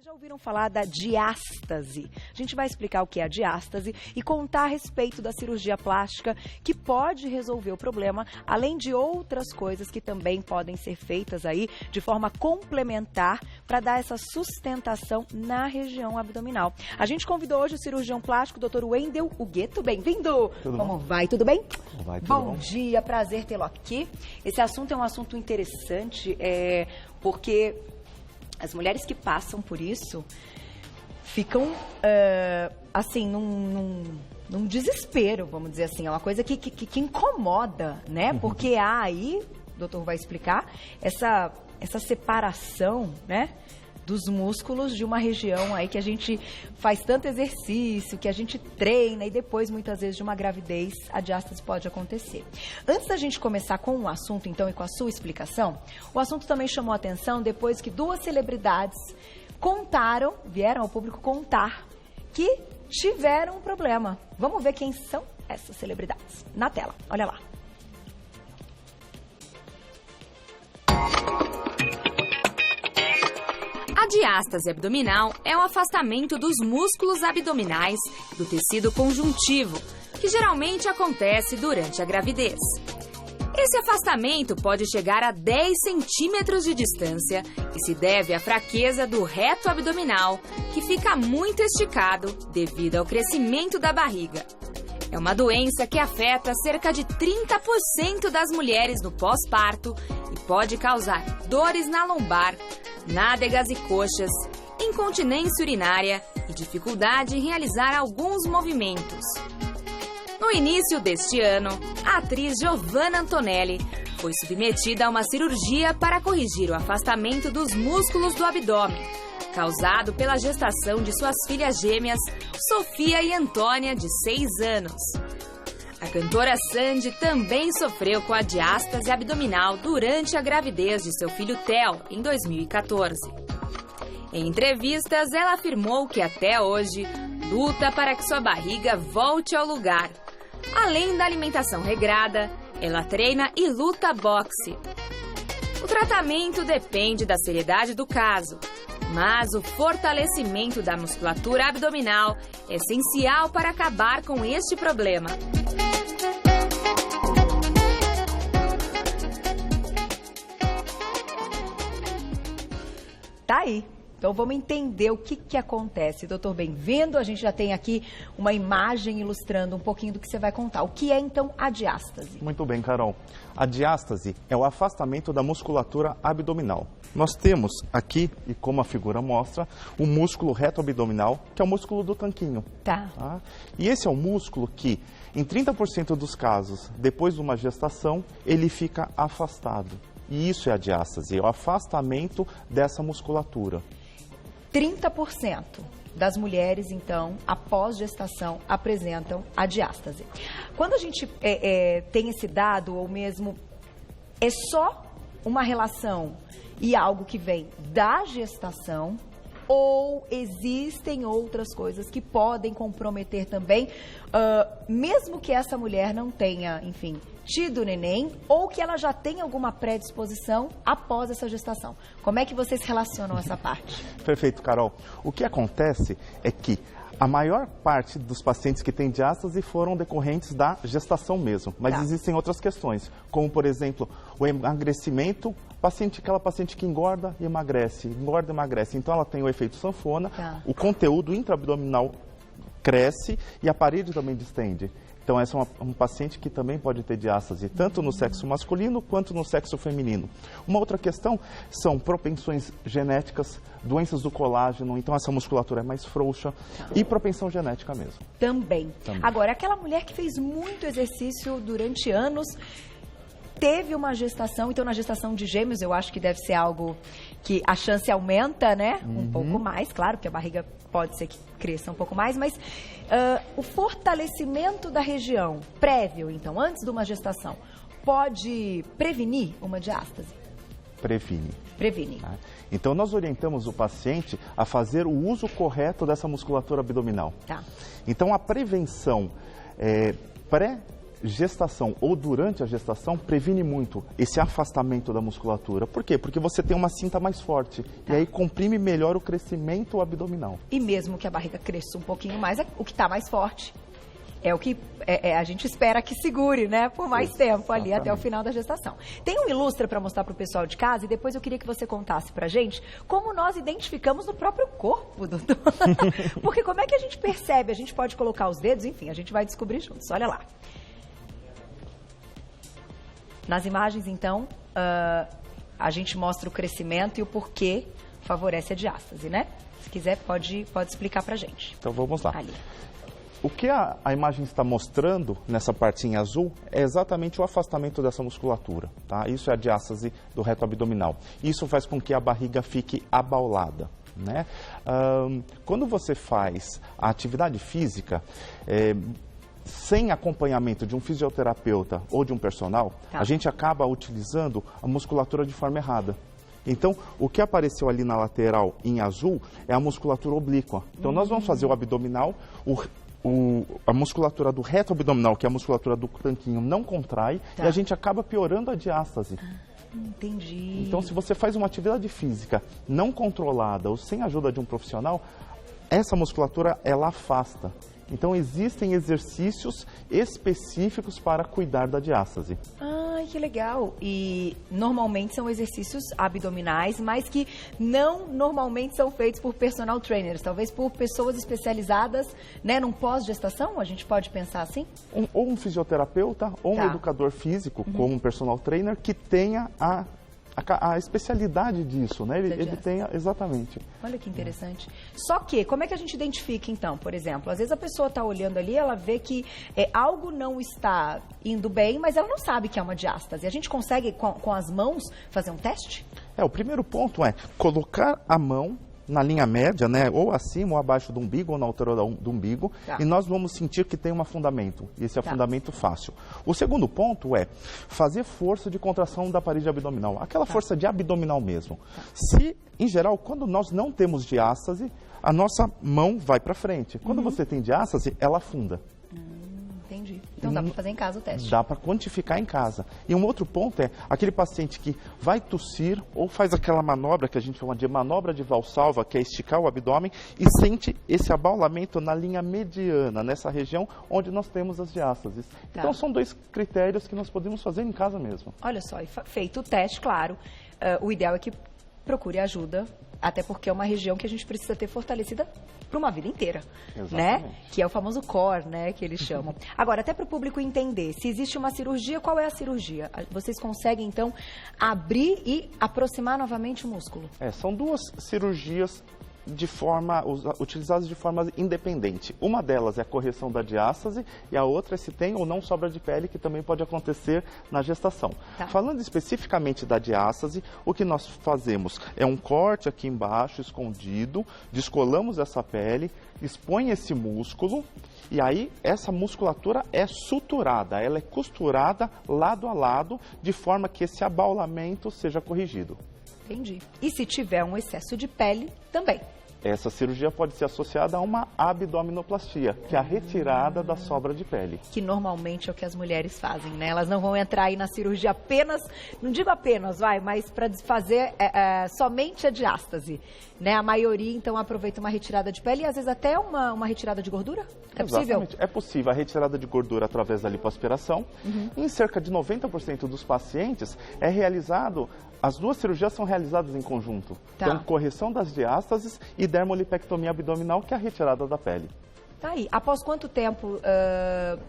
Vocês já ouviram falar da diástase? A gente vai explicar o que é a diástase e contar a respeito da cirurgia plástica que pode resolver o problema, além de outras coisas que também podem ser feitas aí de forma complementar para dar essa sustentação na região abdominal. A gente convidou hoje o cirurgião plástico, Dr. Wendel Hugueto. Bem-vindo! Como vai? Tudo bem? Vai, tudo bom dia, prazer tê-lo aqui. Esse assunto é um assunto interessante, porque as mulheres que passam por isso ficam, assim, num desespero, vamos dizer assim. É uma coisa que incomoda, né? Porque há aí, o doutor vai explicar, essa separação, né? Dos músculos de uma região aí que a gente faz tanto exercício, que a gente treina e depois, muitas vezes, de uma gravidez, a diástase pode acontecer. Antes da gente começar com o assunto, então, e com a sua explicação, o assunto também chamou a atenção depois que duas celebridades vieram ao público contar que tiveram um problema. Vamos ver quem são essas celebridades. Na tela, olha lá. A diástase abdominal é o afastamento dos músculos abdominais do tecido conjuntivo, que geralmente acontece durante a gravidez. Esse afastamento pode chegar a 10 centímetros de distância e se deve à fraqueza do reto abdominal, que fica muito esticado devido ao crescimento da barriga. É uma doença que afeta cerca de 30% das mulheres no pós-parto e pode causar dores na lombar, nádegas e coxas, incontinência urinária e dificuldade em realizar alguns movimentos. No início deste ano, a atriz Giovanna Antonelli foi submetida a uma cirurgia para corrigir o afastamento dos músculos do abdômen, causado pela gestação de suas filhas gêmeas, Sofia e Antônia, de 6 anos. A cantora Sandy também sofreu com a diástase abdominal durante a gravidez de seu filho Theo, em 2014. Em entrevistas, ela afirmou que até hoje luta para que sua barriga volte ao lugar. Além da alimentação regrada, ela treina e luta boxe. O tratamento depende da seriedade do caso, mas o fortalecimento da musculatura abdominal é essencial para acabar com este problema. Tá aí. Então vamos entender o que acontece. Doutor, bem-vindo. A gente já tem aqui uma imagem ilustrando um pouquinho do que você vai contar. O que é então a diástase? Muito bem, Carol. A diástase é o afastamento da musculatura abdominal. Nós temos aqui, e como a figura mostra, o músculo reto abdominal, que é o músculo do tanquinho. Tá. E esse é o músculo que, em 30% dos casos, depois de uma gestação, ele fica afastado. E isso é a diástase, é o afastamento dessa musculatura. 30% das mulheres, então, após gestação, apresentam a diástase. Quando a gente tem esse dado, ou mesmo é só uma relação e algo que vem da gestação, ou existem outras coisas que podem comprometer também, mesmo que essa mulher não tenha, enfim, tido neném, ou que ela já tenha alguma predisposição após essa gestação. Como é que vocês relacionam essa parte? Perfeito, Carol. O que acontece é que a maior parte dos pacientes que têm diástase foram decorrentes da gestação mesmo, mas existem outras questões, como, por exemplo, o emagrecimento, aquela paciente que engorda e emagrece, então ela tem o efeito sanfona, o conteúdo intraabdominal cresce e a parede também distende. Então, essa é um paciente que também pode ter diástase, tanto no sexo masculino quanto no sexo feminino. Uma outra questão são propensões genéticas, doenças do colágeno, então essa musculatura é mais frouxa, e propensão genética mesmo. Também. Agora, aquela mulher que fez muito exercício durante anos, teve uma gestação, então na gestação de gêmeos eu acho que deve ser algo que a chance aumenta, né? Um pouco mais, claro, porque a barriga pode ser que cresça um pouco mais, mas o fortalecimento da região prévio, então, antes de uma gestação, pode prevenir uma diástase? Previne. Então, nós orientamos o paciente a fazer o uso correto dessa musculatura abdominal. Então, a prevenção gestação ou durante a gestação previne muito esse afastamento da musculatura. Por quê? Porque você tem uma cinta mais forte e aí comprime melhor o crescimento abdominal. E mesmo que a barriga cresça um pouquinho mais, o que está mais forte é o que a gente espera que segure, né, por mais tempo ali até o final da gestação. Tem um ilustra para mostrar para o pessoal de casa e depois eu queria que você contasse pra gente como nós identificamos no próprio corpo, doutor. Porque como é que a gente percebe? A gente pode colocar os dedos, enfim, a gente vai descobrir juntos. Olha lá. Nas imagens, então, a gente mostra o crescimento e o porquê favorece a diástase, né? Se quiser, pode explicar pra gente. Então vamos lá. Ali. O que a imagem está mostrando nessa partinha azul é exatamente o afastamento dessa musculatura, tá? Isso é a diástase do reto abdominal. Isso faz com que a barriga fique abaulada, né? Quando você faz a atividade física, sem acompanhamento de um fisioterapeuta ou de um personal, a gente acaba utilizando a musculatura de forma errada. Então, o que apareceu ali na lateral em azul é a musculatura oblíqua. Então, nós vamos fazer o abdominal, a musculatura do reto abdominal, que é a musculatura do tanquinho, não contrai e a gente acaba piorando a diástase. Entendi. Então, se você faz uma atividade física não controlada ou sem a ajuda de um profissional, essa musculatura, ela afasta. Então, existem exercícios específicos para cuidar da diástase. Ai, que legal. E normalmente são exercícios abdominais, mas que não normalmente são feitos por personal trainers, talvez por pessoas especializadas, né, num pós-gestação, a gente pode pensar assim? Ou um fisioterapeuta, ou um educador físico, como um personal trainer, que tenha a especialidade disso, né? Ele tem, exatamente. Olha que interessante. Só que, como é que a gente identifica, então, por exemplo? Às vezes a pessoa está olhando ali, ela vê que algo não está indo bem, mas ela não sabe que é uma diástase. A gente consegue, com as mãos, fazer um teste? O primeiro ponto é colocar a mão na linha média, né, ou acima ou abaixo do umbigo, ou na altura do umbigo, e nós vamos sentir que tem um afundamento, e esse afundamento fácil. O segundo ponto é fazer força de contração da parede abdominal, aquela força de abdominal mesmo. Se, em geral, quando nós não temos diástase, a nossa mão vai para frente. Quando você tem diástase, ela afunda. Entendi. Então dá para fazer em casa o teste. Dá para quantificar em casa. E um outro ponto é aquele paciente que vai tossir ou faz aquela manobra que a gente chama de manobra de Valsalva, que é esticar o abdômen e sente esse abaulamento na linha mediana, nessa região onde nós temos as diástases. Então são dois critérios que nós podemos fazer em casa mesmo. Olha só, e feito o teste, claro, o ideal é que procure ajuda, até porque é uma região que a gente precisa ter fortalecida para uma vida inteira, né? Que é o famoso core, né, que eles chamam. Agora, até para o público entender, se existe uma cirurgia, qual é a cirurgia? Vocês conseguem, então, abrir e aproximar novamente o músculo? São duas cirurgias utilizadas de forma independente. Uma delas é a correção da diástase e a outra é se tem ou não sobra de pele, que também pode acontecer na gestação. Falando especificamente da diástase, o que nós fazemos é um corte aqui embaixo, escondido, descolamos essa pele, expõe esse músculo e aí essa musculatura é suturada, ela é costurada lado a lado, de forma que esse abaulamento seja corrigido. Entendi. E se tiver um excesso de pele, também? Essa cirurgia pode ser associada a uma abdominoplastia, que é a retirada da sobra de pele. Que normalmente é o que as mulheres fazem, né? Elas não vão entrar aí na cirurgia apenas, não digo apenas, mas para desfazer somente a diástase, né? A maioria, então, aproveita uma retirada de pele e às vezes até uma retirada de gordura? É possível? Exatamente. É possível a retirada de gordura através da lipoaspiração. Em cerca de 90% dos pacientes é realizado. As duas cirurgias são realizadas em conjunto. Então, correção das diástases e dermolipectomia abdominal, que é a retirada da pele. Tá aí. Após quanto tempo,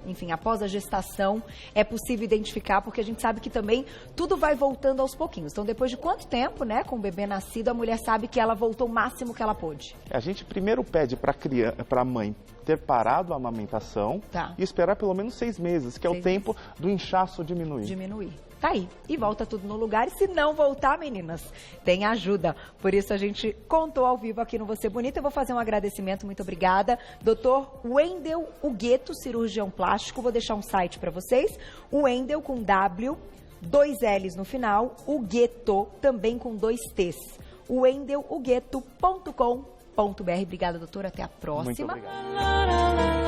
enfim, após a gestação, é possível identificar? Porque a gente sabe que também tudo vai voltando aos pouquinhos. Então, depois de quanto tempo, né, com o bebê nascido, a mulher sabe que ela voltou o máximo que ela pôde? A gente primeiro pede para a mãe ter parado a amamentação e esperar pelo menos 6 meses, que é o tempo do inchaço diminuir. Tá aí. E volta tudo no lugar. E se não voltar, meninas, tem ajuda. Por isso a gente contou ao vivo aqui no Você Bonita. Eu vou fazer um agradecimento. Muito obrigada. Dr. Wendel Hugueto, cirurgião plástico. Vou deixar um site para vocês. O Wendel com W, 2 L's no final. Hugueto, também com 2 T's. wendelhugueto.com.br. Obrigada, doutora. Até a próxima. Muito obrigado.